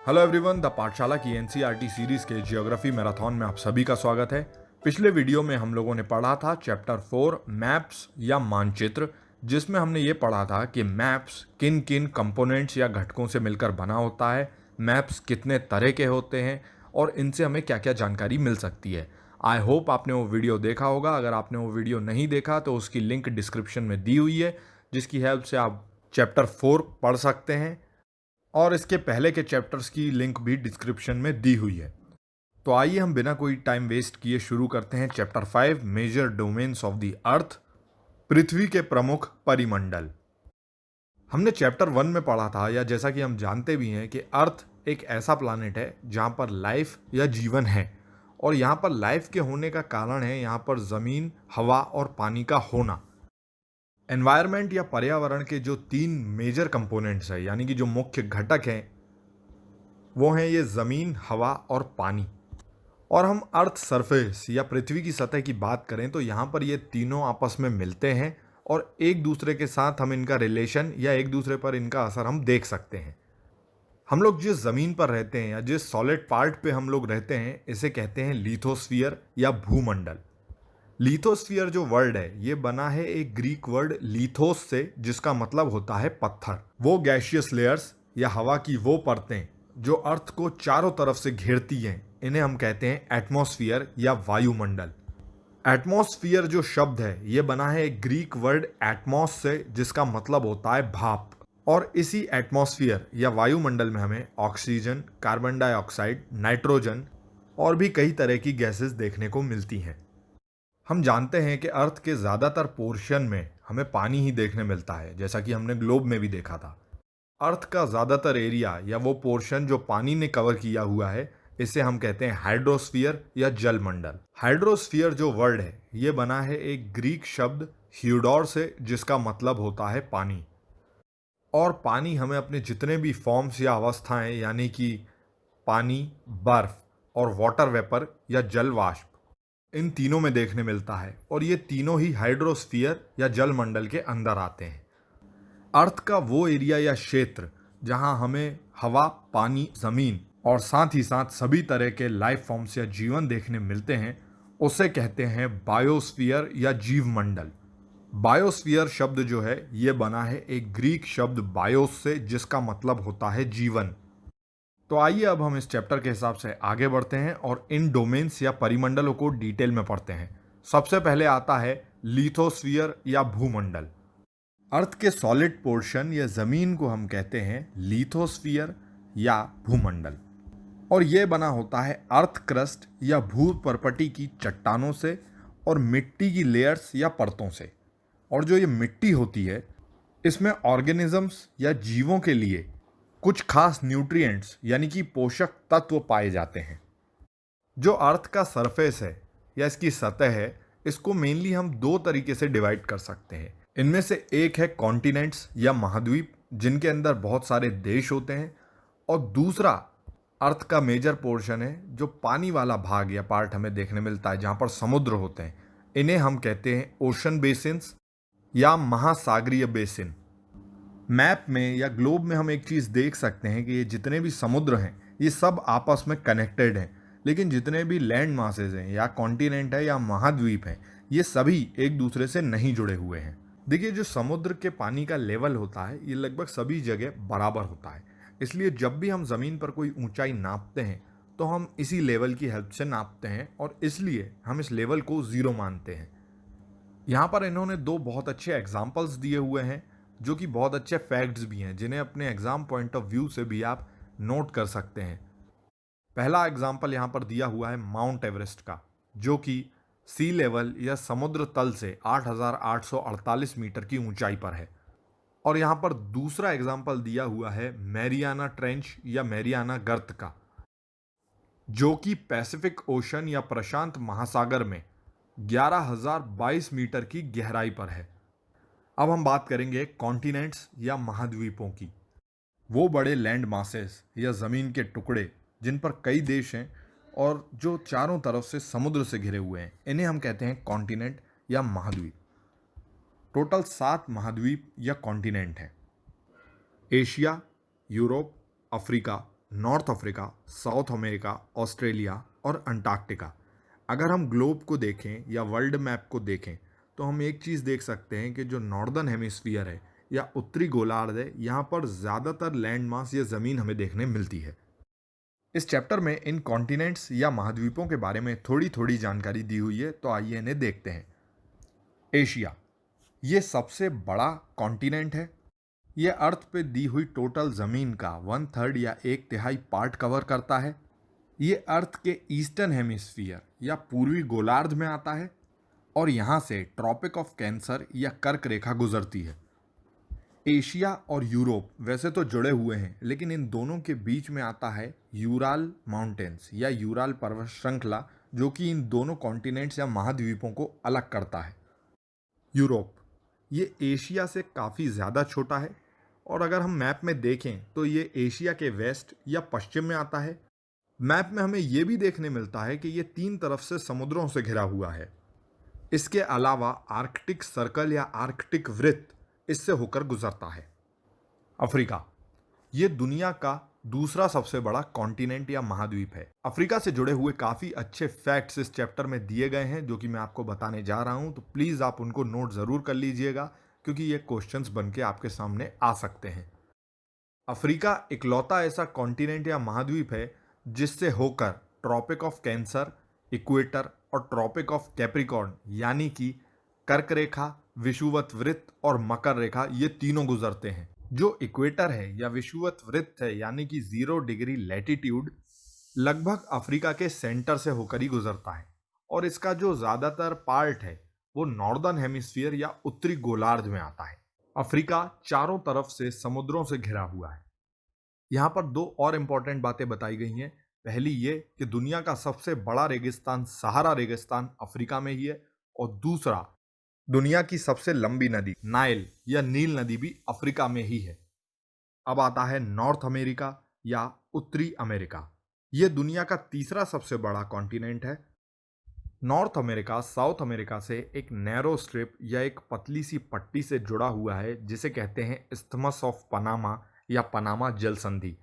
Hello everyone, the पाठशाला की NCERT series के जियोग्राफी मैराथन में आप सभी का स्वागत है। पिछले वीडियो में हम लोगों ने पढ़ा था चैप्टर 4 मैप्स या मानचित्र, जिसमें हमने ये पढ़ा था कि मैप्स किन किन कंपोनेंट्स या घटकों से मिलकर बना होता है, मैप्स कितने तरह के होते हैं और इनसे हमें क्या क्या जानकारी मिल सकती है। आई होप आपने वो वीडियो देखा होगा। अगर आपने वो वीडियो नहीं देखा तो उसकी लिंक डिस्क्रिप्शन में दी हुई है, जिसकी हेल्प से आप चैप्टर 4 पढ़ सकते हैं और इसके पहले के चैप्टर्स की लिंक भी डिस्क्रिप्शन में दी हुई है। तो आइए हम बिना कोई टाइम वेस्ट किए शुरू करते हैं chapter 5 major domains of the earth, पृथ्वी के प्रमुख परिमंडल। हमने चैप्टर 1 में पढ़ा था, या जैसा कि हम जानते भी हैं, कि अर्थ एक ऐसा प्लानेट है जहां पर लाइफ या जीवन है, और यहां पर लाइफ के होने का कारण है यहां पर ज़मीन, हवा और पानी का होना। एनवायरनमेंट या पर्यावरण के जो 3 मेजर कंपोनेंट्स हैं, यानी कि जो मुख्य घटक हैं, वो हैं ये ज़मीन, हवा और पानी। और हम अर्थ सरफेस या पृथ्वी की सतह की बात करें तो यहाँ पर ये तीनों आपस में मिलते हैं और एक दूसरे के साथ हम इनका रिलेशन या एक दूसरे पर इनका असर हम देख सकते हैं। हम लोग जिस ज़मीन पर रहते हैं या जिस सॉलिड पार्ट पे हम लोग रहते हैं, इसे कहते हैं लिथोस्फीयर या भूमंडल। लिथोस्फीयर जो वर्ड है, ये बना है एक ग्रीक वर्ड लिथोस से, जिसका मतलब होता है पत्थर। वो गैशियस लेयर्स या हवा की वो परतें जो अर्थ को चारों तरफ से घेरती हैं, इन्हें हम कहते हैं एटमॉस्फियर या वायुमंडल। एटमॉस्फियर जो शब्द है, ये बना है एक ग्रीक वर्ड एटमॉस से, जिसका मतलब होता है भाप। और इसी एटमॉस्फियर या वायुमंडल में हमें ऑक्सीजन, कार्बन डाइऑक्साइड, नाइट्रोजन और भी कई तरह की गैसेस देखने को मिलती हैं। हम जानते हैं कि अर्थ के ज़्यादातर पोर्शन में हमें पानी ही देखने मिलता है, जैसा कि हमने ग्लोब में भी देखा था। अर्थ का ज़्यादातर एरिया या वो पोर्शन जो पानी ने कवर किया हुआ है, इसे हम कहते हैं हाइड्रोस्फीयर या जलमंडल। हाइड्रोस्फीयर जो वर्ड है, ये बना है एक ग्रीक शब्द ह्यूडोर से, जिसका मतलब होता है पानी। और पानी हमें अपने जितने भी फॉर्म्स या अवस्थाएं, यानी कि पानी, बर्फ और वाटर वेपर या जल वाष्प, इन तीनों में देखने मिलता है, और ये तीनों ही हाइड्रोस्फीयर या जलमंडल के अंदर आते हैं। अर्थ का वो एरिया या क्षेत्र जहां हमें हवा, पानी, जमीन और साथ ही साथ सभी तरह के लाइफ फॉर्म्स या जीवन देखने मिलते हैं, उसे कहते हैं बायोस्फीयर या जीवमंडल। बायोस्फीयर शब्द जो है, ये बना है एक ग्रीक शब्द बायोस से, जिसका मतलब होता है जीवन। तो आइए अब हम इस चैप्टर के हिसाब से आगे बढ़ते हैं और इन डोमेन्स या परिमंडलों को डिटेल में पढ़ते हैं। सबसे पहले आता है लिथोस्फीयर या भूमंडल। अर्थ के सॉलिड पोर्शन या जमीन को हम कहते हैं लिथोस्फीयर या भूमंडल, और यह बना होता है अर्थ क्रस्ट या भू परपटी की चट्टानों से और मिट्टी की लेयर्स या परतों से। और जो ये मिट्टी होती है, इसमें ऑर्गेनिजम्स या जीवों के लिए कुछ खास न्यूट्रिएंट्स यानी कि पोषक तत्व पाए जाते हैं। जो अर्थ का सरफेस है या इसकी सतह है, इसको मेनली हम 2 तरीके से डिवाइड कर सकते हैं। इनमें से एक है कॉन्टिनेंट्स या महाद्वीप, जिनके अंदर बहुत सारे देश होते हैं, और दूसरा अर्थ का मेजर पोर्शन है जो पानी वाला भाग या पार्ट हमें देखने मिलता है, जहाँ पर समुद्र होते हैं। इन्हें हम कहते हैं ओशन बेसिन्स या महासागरीय बेसिन। मैप में या ग्लोब में हम एक चीज़ देख सकते हैं कि ये जितने भी समुद्र हैं, ये सब आपस में कनेक्टेड हैं, लेकिन जितने भी लैंड मासेज हैं या कॉन्टिनेंट है या महाद्वीप हैं, ये सभी एक दूसरे से नहीं जुड़े हुए हैं। देखिए, जो समुद्र के पानी का लेवल होता है, ये लगभग सभी जगह बराबर होता है। इसलिए जब भी हम ज़मीन पर कोई ऊंचाई नापते हैं, तो हम इसी लेवल की हेल्प से नापते हैं, और इसलिए हम इस लेवल को ज़ीरो मानते हैं। यहाँ पर इन्होंने 2 बहुत अच्छे एग्जाम्पल्स दिए हुए हैं, जो कि बहुत अच्छे फैक्ट्स भी हैं, जिन्हें अपने एग्जाम पॉइंट ऑफ व्यू से भी आप नोट कर सकते हैं। पहला एग्जाम्पल यहाँ पर दिया हुआ है माउंट एवरेस्ट का, जो कि सी लेवल या समुद्र तल से 8,848 मीटर की ऊंचाई पर है। और यहाँ पर दूसरा एग्जाम्पल दिया हुआ है मैरियाना ट्रेंच या मैरियाना गर्त का, जो कि पैसिफिक ओशन या प्रशांत महासागर में 11,022 मीटर की गहराई पर है। अब हम बात करेंगे कॉन्टिनेंट्स या महाद्वीपों की। वो बड़े लैंड मासेस या ज़मीन के टुकड़े जिन पर कई देश हैं और जो चारों तरफ से समुद्र से घिरे हुए हैं, इन्हें हम कहते हैं कॉन्टिनेंट या महाद्वीप। टोटल 7 महाद्वीप या कॉन्टिनेंट हैं: Asia, Europe, Africa, north Africa, south America, Australia और अंटार्कटिका। अगर हम ग्लोब को देखें या वर्ल्ड मैप को देखें तो हम एक चीज़ देख सकते हैं कि जो नॉर्दर्न हेमिस्फीयर है या उत्तरी गोलार्ध है, यहाँ पर ज़्यादातर लैंड मास या ज़मीन हमें देखने मिलती है। इस चैप्टर में इन कॉन्टिनेंट्स या महाद्वीपों के बारे में थोड़ी थोड़ी जानकारी दी हुई है, तो आइए इन्हें देखते हैं। एशिया, ये सबसे बड़ा कॉन्टिनेंट है। ये अर्थ पे दी हुई टोटल ज़मीन का 1/3 या 1/3 पार्ट कवर करता है। ये अर्थ के ईस्टर्न हेमिस्फीयर या पूर्वी गोलार्ध में आता है और यहाँ से ट्रॉपिक ऑफ कैंसर या कर्क रेखा गुजरती है। एशिया और यूरोप वैसे तो जुड़े हुए हैं, लेकिन इन दोनों के बीच में आता है यूराल माउंटेन्स या यूराल पर्वत श्रृंखला, जो कि इन दोनों कॉन्टिनेंट्स या महाद्वीपों को अलग करता है। यूरोप, ये एशिया से काफ़ी ज़्यादा छोटा है और अगर हम मैप में देखें तो ये एशिया के वेस्ट या पश्चिम में आता है। मैप में हमें ये भी देखने मिलता है कि ये 3 तरफ से समुद्रों से घिरा हुआ है। इसके अलावा आर्कटिक सर्कल या आर्कटिक वृत्त इससे होकर गुजरता है। अफ्रीका, ये दुनिया का दूसरा सबसे बड़ा कॉन्टिनेंट या महाद्वीप है। अफ्रीका से जुड़े हुए काफ़ी अच्छे फैक्ट्स इस चैप्टर में दिए गए हैं जो कि मैं आपको बताने जा रहा हूं, तो प्लीज़ आप उनको नोट ज़रूर कर लीजिएगा क्योंकि ये क्वेश्चंस बन के आपके सामने आ सकते हैं। अफ्रीका इकलौता ऐसा कॉन्टिनेंट या महाद्वीप है जिससे होकर ट्रॉपिक ऑफ कैंसर, इक्वेटर और ट्रॉपिक ऑफ कैप्रिकॉर्न यानी कि कर्क रेखा, विषुवत वृत्त और मकर रेखा, ये तीनों गुजरते हैं। जो इक्वेटर है या विषुवत वृत्त है यानी कि 0 डिग्री लैटिट्यूड, लगभग अफ्रीका के सेंटर से होकर ही गुजरता है और इसका जो ज़्यादातर पार्ट है वो नॉर्दर्न हेमिस्फीयर या उत्तरी गोलार्ध में आता है। अफ्रीका चारों तरफ से समुद्रों से घिरा हुआ है। यहाँ पर 2 और इम्पॉर्टेंट बातें बताई गई हैं। पहली ये कि दुनिया का सबसे बड़ा रेगिस्तान सहारा रेगिस्तान अफ्रीका में ही है और दूसरा, दुनिया की सबसे लंबी नदी नाइल या नील नदी भी अफ्रीका में ही है। अब आता है नॉर्थ अमेरिका या उत्तरी अमेरिका। यह दुनिया का तीसरा सबसे बड़ा कॉन्टिनेंट है। नॉर्थ अमेरिका साउथ अमेरिका से एक नैरो स्ट्रिप या एक पतली सी पट्टी से जुड़ा हुआ है जिसे कहते हैं इस्थमस ऑफ पनामा या पनामा जल संधि।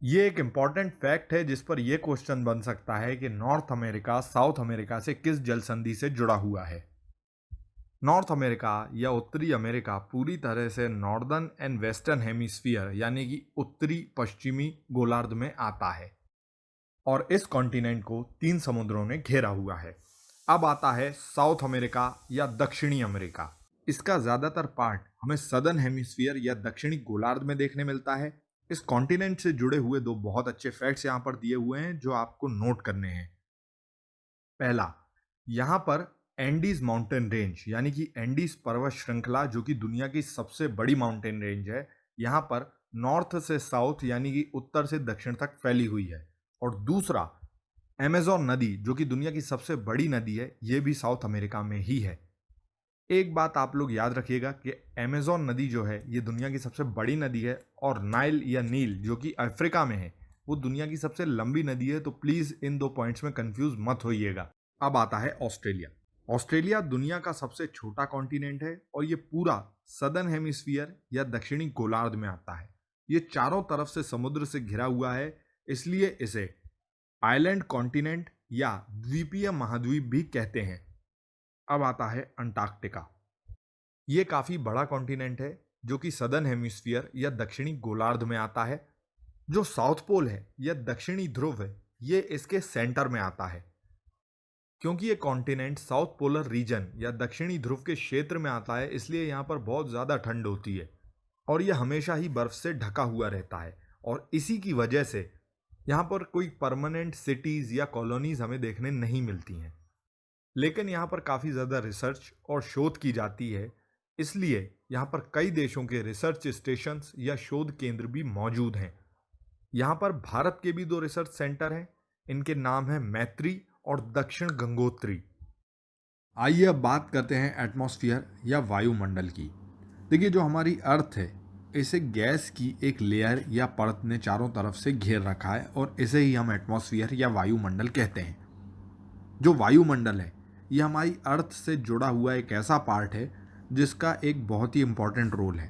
ये एक इम्पॉर्टेंट फैक्ट है जिस पर यह क्वेश्चन बन सकता है कि नॉर्थ अमेरिका साउथ अमेरिका से किस जल संधि से जुड़ा हुआ है। नॉर्थ अमेरिका या उत्तरी अमेरिका पूरी तरह से नॉर्दर्न एंड वेस्टर्न हेमिस्फीयर यानी कि उत्तरी पश्चिमी गोलार्ध में आता है और इस कॉन्टिनेंट को 3 समुद्रों ने घेरा हुआ है। अब आता है साउथ अमेरिका या दक्षिणी अमेरिका। इसका ज़्यादातर पार्ट हमें सदर्न हेमिस्फीयर या दक्षिणी गोलार्ध में देखने मिलता है। इस कॉन्टिनेंट से जुड़े हुए 2 बहुत अच्छे फैक्ट्स यहाँ पर दिए हुए हैं जो आपको नोट करने हैं। पहला, यहाँ पर एंडीज माउंटेन रेंज यानी कि एंडीज पर्वत श्रृंखला, जो कि दुनिया की सबसे बड़ी माउंटेन रेंज है, यहाँ पर नॉर्थ से साउथ यानी कि उत्तर से दक्षिण तक फैली हुई है। और दूसरा, अमेज़न नदी जो कि दुनिया की सबसे बड़ी नदी है, ये भी साउथ अमेरिका में ही है। एक बात आप लोग याद रखिएगा कि अमेज़न नदी जो है ये दुनिया की सबसे बड़ी नदी है और नाइल या नील जो कि अफ्रीका में है वो दुनिया की सबसे लंबी नदी है। तो प्लीज़ इन 2 पॉइंट्स में कंफ्यूज मत होइएगा। अब आता है ऑस्ट्रेलिया। ऑस्ट्रेलिया दुनिया का सबसे छोटा कॉन्टिनेंट है और ये पूरा सदर्न हेमिस्फीयर या दक्षिणी गोलार्ध में आता है। ये चारों तरफ से समुद्र से घिरा हुआ है, इसलिए इसे आइलैंड कॉन्टिनेंट या द्वीपीय महाद्वीप भी कहते हैं। अब आता है अंटार्कटिका। ये काफ़ी बड़ा कॉन्टिनेंट है जो कि सदर्न हेमिस्फीयर या दक्षिणी गोलार्ध में आता है। जो साउथ पोल है या दक्षिणी ध्रुव है ये इसके सेंटर में आता है। क्योंकि ये कॉन्टिनेंट साउथ पोलर रीजन या दक्षिणी ध्रुव के क्षेत्र में आता है, इसलिए यहाँ पर बहुत ज़्यादा ठंड होती है और यह हमेशा ही बर्फ़ से ढका हुआ रहता है और इसी की वजह से यहाँ पर कोई परमानेंट सिटीज़ या कॉलोनीज़ हमें देखने नहीं मिलती हैं। लेकिन यहाँ पर काफ़ी ज़्यादा रिसर्च और शोध की जाती है, इसलिए यहाँ पर कई देशों के रिसर्च स्टेशंस या शोध केंद्र भी मौजूद हैं। यहाँ पर भारत के भी 2 रिसर्च सेंटर हैं, इनके नाम है मैत्री और दक्षिण गंगोत्री। आइए अब बात करते हैं एटमॉस्फेयर या वायुमंडल की। देखिए, जो हमारी अर्थ है इसे गैस की एक लेयर या परत ने चारों तरफ से घेर रखा है और इसे ही हम एटमॉस्फेयर या वायुमंडल कहते हैं। जो वायुमंडल है ये हमारी अर्थ से जुड़ा हुआ एक ऐसा पार्ट है जिसका एक बहुत ही इम्पॉर्टेंट रोल है।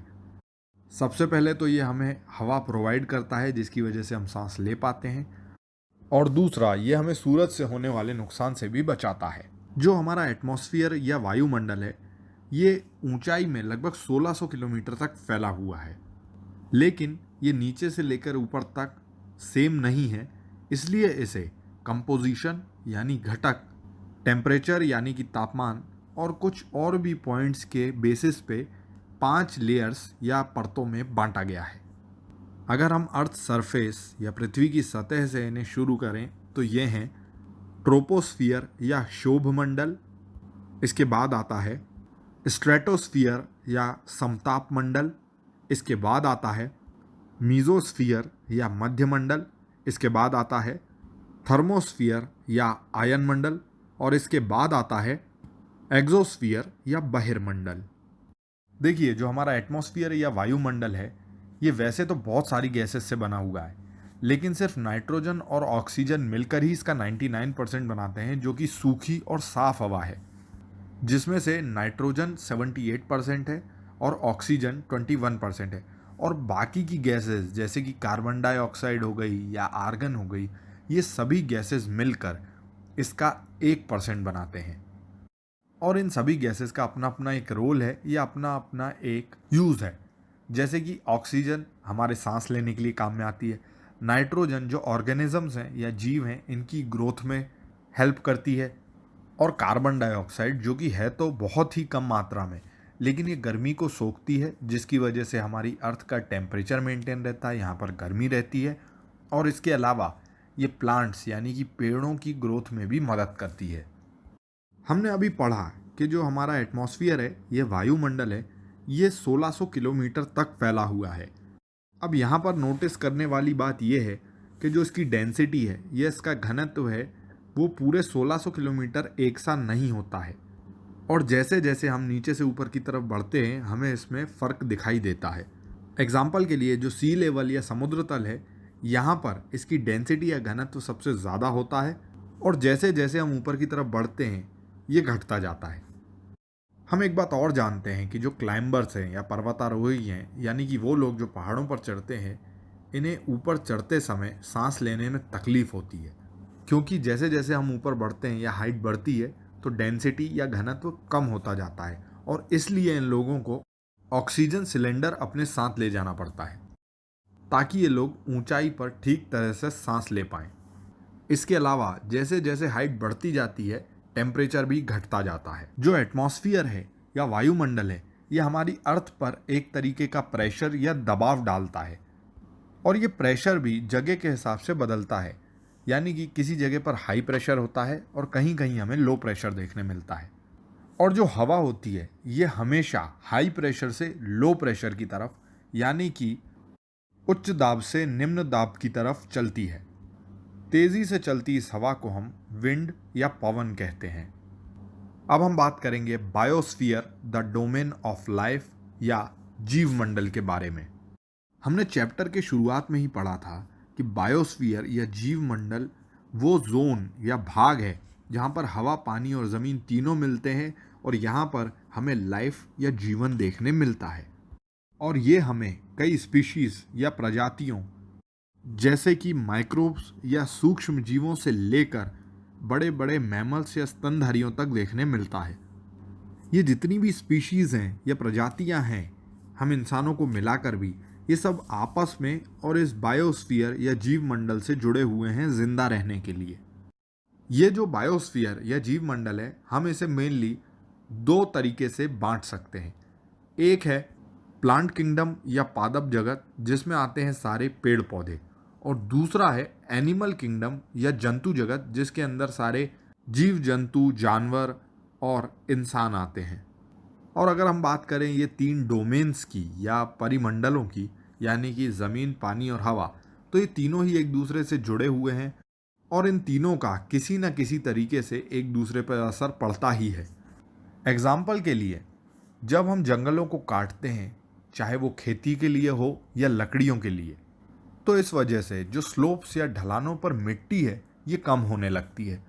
सबसे पहले तो ये हमें हवा प्रोवाइड करता है जिसकी वजह से हम सांस ले पाते हैं, और दूसरा ये हमें सूरज से होने वाले नुकसान से भी बचाता है। जो हमारा एटमॉस्फेयर या वायुमंडल है ये ऊंचाई में लगभग 1600 किलोमीटर तक फैला हुआ है, लेकिन ये नीचे से लेकर ऊपर तक सेम नहीं है। इसलिए इसे कंपोजिशन यानी घटक, टेम्परेचर यानी कि तापमान, और कुछ और भी पॉइंट्स के बेसिस पे 5 लेयर्स या परतों में बांटा गया है। अगर हम अर्थ सरफेस या पृथ्वी की सतह से इन्हें शुरू करें तो ये हैं ट्रोपोस्फियर या शोभमंडल, इसके बाद आता है स्ट्रेटोस्फियर या समताप मंडल, इसके बाद आता है मीजोस्फियर या मध्यमंडल, इसके बाद आता है थर्मोस्फियर या आयन मंडल, और इसके बाद आता है एक्सोस्फियर या बहिर्मंडल। देखिए, जो हमारा एटमॉस्फेयर या वायुमंडल है ये वैसे तो बहुत सारी गैसेस से बना हुआ है, लेकिन सिर्फ नाइट्रोजन और ऑक्सीजन मिलकर ही इसका 99% बनाते हैं, जो कि सूखी और साफ हवा है, जिसमें से नाइट्रोजन 78% है और ऑक्सीजन 21% है, और बाकी की गैसेस जैसे कि कार्बन डाइऑक्साइड हो गई या आर्गन हो गई, ये सभी गैसेस मिलकर इसका 1% बनाते हैं। और इन सभी गैसेस का अपना अपना एक रोल है या अपना अपना एक यूज़ है। जैसे कि ऑक्सीजन हमारे सांस लेने के लिए काम में आती है, नाइट्रोजन जो ऑर्गेनिजम्स हैं या जीव हैं इनकी ग्रोथ में हेल्प करती है, और कार्बन डाइऑक्साइड जो कि है तो बहुत ही कम मात्रा में, लेकिन ये गर्मी को सोखती है जिसकी वजह से हमारी अर्थ का टेम्परेचर मेंटेन रहता है, यहाँ पर गर्मी रहती है, और इसके अलावा ये प्लांट्स यानी कि पेड़ों की ग्रोथ में भी मदद करती है। हमने अभी पढ़ा कि जो हमारा एटमॉस्फेयर है ये वायुमंडल है, ये 1600 किलोमीटर तक फैला हुआ है। अब यहाँ पर नोटिस करने वाली बात यह है कि जो इसकी डेंसिटी है, ये इसका घनत्व है, वो पूरे 1600 किलोमीटर एक सा नहीं होता है, और जैसे जैसे हम नीचे से ऊपर की तरफ बढ़ते हैं हमें इसमें फ़र्क दिखाई देता है। एग्जाम्पल के लिए जो सी लेवल या समुद्र तल है, यहाँ पर इसकी डेंसिटी या घनत्व सबसे ज़्यादा होता है, और जैसे जैसे हम ऊपर की तरफ बढ़ते हैं ये घटता जाता है। हम एक बात और जानते हैं कि जो क्लाइंबर्स हैं या पर्वतारोही हैं, यानी कि वो लोग जो पहाड़ों पर चढ़ते हैं, इन्हें ऊपर चढ़ते समय सांस लेने में तकलीफ़ होती है, क्योंकि जैसे जैसे हम ऊपर बढ़ते हैं या हाइट बढ़ती है तो डेंसिटी या घनत्व कम होता जाता है, और इसलिए इन लोगों को ऑक्सीजन सिलेंडर अपने साथ ले जाना पड़ता है ताकि ये लोग ऊंचाई पर ठीक तरह से सांस ले पाएँ। इसके अलावा जैसे जैसे हाइट बढ़ती जाती है टेम्परेचर भी घटता जाता है। जो एटमॉस्फेयर है या वायुमंडल है ये हमारी अर्थ पर एक तरीके का प्रेशर या दबाव डालता है, और ये प्रेशर भी जगह के हिसाब से बदलता है, यानी कि किसी जगह पर हाई प्रेशर होता है और कहीं कहीं हमें लो प्रेशर देखने मिलता है। और जो हवा होती है ये हमेशा हाई प्रेशर से लो प्रेशर की तरफ, यानी कि उच्च दाब से निम्न दाब की तरफ चलती है। तेज़ी से चलती इस हवा को हम विंड या पवन कहते हैं। अब हम बात करेंगे biosphere the domain of life या जीव मंडल के बारे में। हमने चैप्टर के शुरुआत में ही पढ़ा था कि बायोस्फीयर या जीव मंडल वो जोन या भाग है जहाँ पर हवा, पानी और ज़मीन तीनों मिलते हैं, और यहाँ पर हमें लाइफ या जीवन देखने मिलता है। और ये हमें कई स्पीशीज़ या प्रजातियों जैसे कि माइक्रोब्स या सूक्ष्म जीवों से लेकर बड़े बड़े मैमल्स या स्तनधारियों तक देखने मिलता है। ये जितनी भी स्पीशीज़ हैं या प्रजातियां हैं, हम इंसानों को मिलाकर भी, ये सब आपस में और इस बायोस्फीयर या जीव मंडल से जुड़े हुए हैं जिंदा रहने के लिए। ये जो बायोस्फीयर या जीव मंडल है, हम इसे मेनली दो तरीके से बांट सकते हैं। एक है प्लांट किंगडम या पादप जगत, जिसमें आते हैं सारे पेड़ पौधे, और दूसरा है एनिमल किंगडम या जंतु जगत, जिसके अंदर सारे जीव जंतु, जानवर और इंसान आते हैं। और अगर हम बात करें ये तीन डोमेन्स की या परिमंडलों की, यानी कि ज़मीन, पानी और हवा, तो ये तीनों ही एक दूसरे से जुड़े हुए हैं, और इन तीनों का किसी न किसी तरीके से एक दूसरे पर असर पड़ता ही है। एग्जाम्पल के लिए, जब हम जंगलों को काटते हैं, चाहे वो खेती के लिए हो या लकड़ियों के लिए, तो इस वजह से जो स्लोप्स या ढलानों पर मिट्टी है ये कम होने लगती है।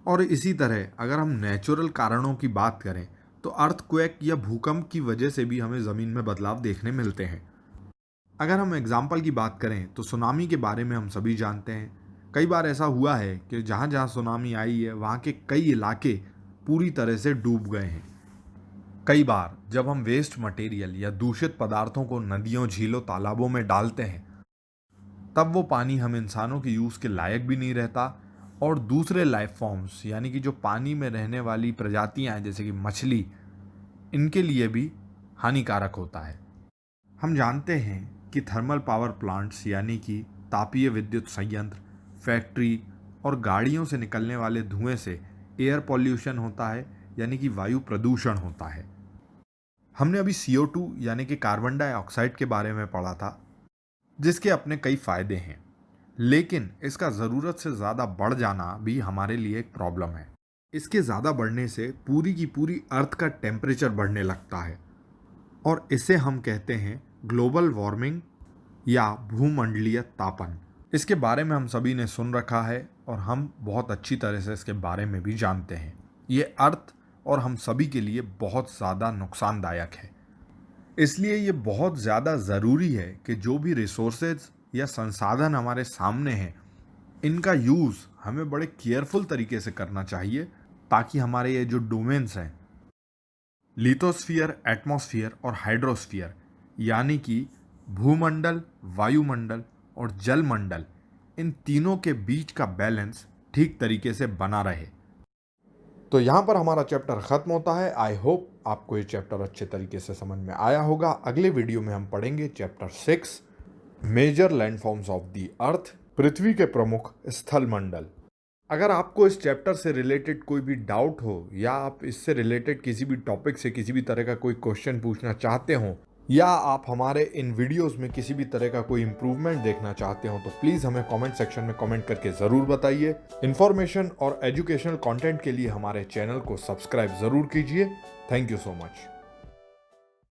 और इसी तरह अगर हम नेचुरल कारणों की बात करें तो अर्थक्वेक या भूकंप की वजह से भी हमें ज़मीन में बदलाव देखने मिलते हैं। अगर हम एग्जाम्पल की बात करें तो सुनामी के बारे में हम सभी जानते हैं। कई बार ऐसा हुआ है कि जहाँ जहाँ सुनामी आई है वहाँ के कई इलाके पूरी तरह से डूब गए हैं। कई बार जब हम वेस्ट मटेरियल या दूषित पदार्थों को नदियों, झीलों, तालाबों में डालते हैं तब वो पानी हम इंसानों के यूज़ के लायक भी नहीं रहता और दूसरे लाइफ फॉर्म्स यानी कि जो पानी में रहने वाली प्रजातियां हैं जैसे कि मछली, इनके लिए भी हानिकारक होता है। हम जानते हैं कि थर्मल पावर प्लांट्स यानी कि तापीय विद्युत संयंत्र, फैक्ट्री और गाड़ियों से निकलने वाले धुएं से एयर पॉल्यूशन होता है यानी कि वायु प्रदूषण होता है। हमने अभी CO2 यानी कि कार्बन डाइऑक्साइड के बारे में पढ़ा था, जिसके अपने कई फायदे हैं, लेकिन इसका ज़रूरत से ज़्यादा बढ़ जाना भी हमारे लिए एक प्रॉब्लम है। इसके ज़्यादा बढ़ने से पूरी की पूरी अर्थ का टेम्परेचर बढ़ने लगता है और इसे हम कहते हैं ग्लोबल वार्मिंग या भूमंडलीय तापन। इसके बारे में हम सभी ने सुन रखा है और हम बहुत अच्छी तरह से इसके बारे में भी जानते हैं। ये अर्थ और हम सभी के लिए बहुत ज़्यादा नुकसानदायक है। इसलिए ये बहुत ज़्यादा ज़रूरी है कि जो भी रिसोर्सेज या संसाधन हमारे सामने हैं, इनका यूज़ हमें बड़े केयरफुल तरीके से करना चाहिए ताकि हमारे ये जो डोमेन्स हैं, लिथोस्फीयर, एटमॉस्फेयर और हाइड्रोस्फीयर यानी कि भूमंडल, वायुमंडल और जलमंडल, इन तीनों के बीच का बैलेंस ठीक तरीके से बना रहे। तो यहाँ पर हमारा चैप्टर ख़त्म होता है। आई होप आपको ये चैप्टर अच्छे तरीके से समझ में आया होगा। अगले वीडियो में हम पढ़ेंगे chapter 6, major landforms of the earth, पृथ्वी के प्रमुख स्थल मंडल। अगर आपको इस चैप्टर से रिलेटेड कोई भी डाउट हो या आप इससे रिलेटेड किसी भी टॉपिक से किसी भी तरह का कोई क्वेश्चन पूछना चाहते हो या आप हमारे इन वीडियोस में किसी भी तरह का कोई इम्प्रूवमेंट देखना चाहते हो तो प्लीज़ हमें कमेंट सेक्शन में कमेंट करके ज़रूर बताइए। इन्फॉर्मेशन और एजुकेशनल कंटेंट के लिए हमारे चैनल को सब्सक्राइब ज़रूर कीजिए। Thank you so much.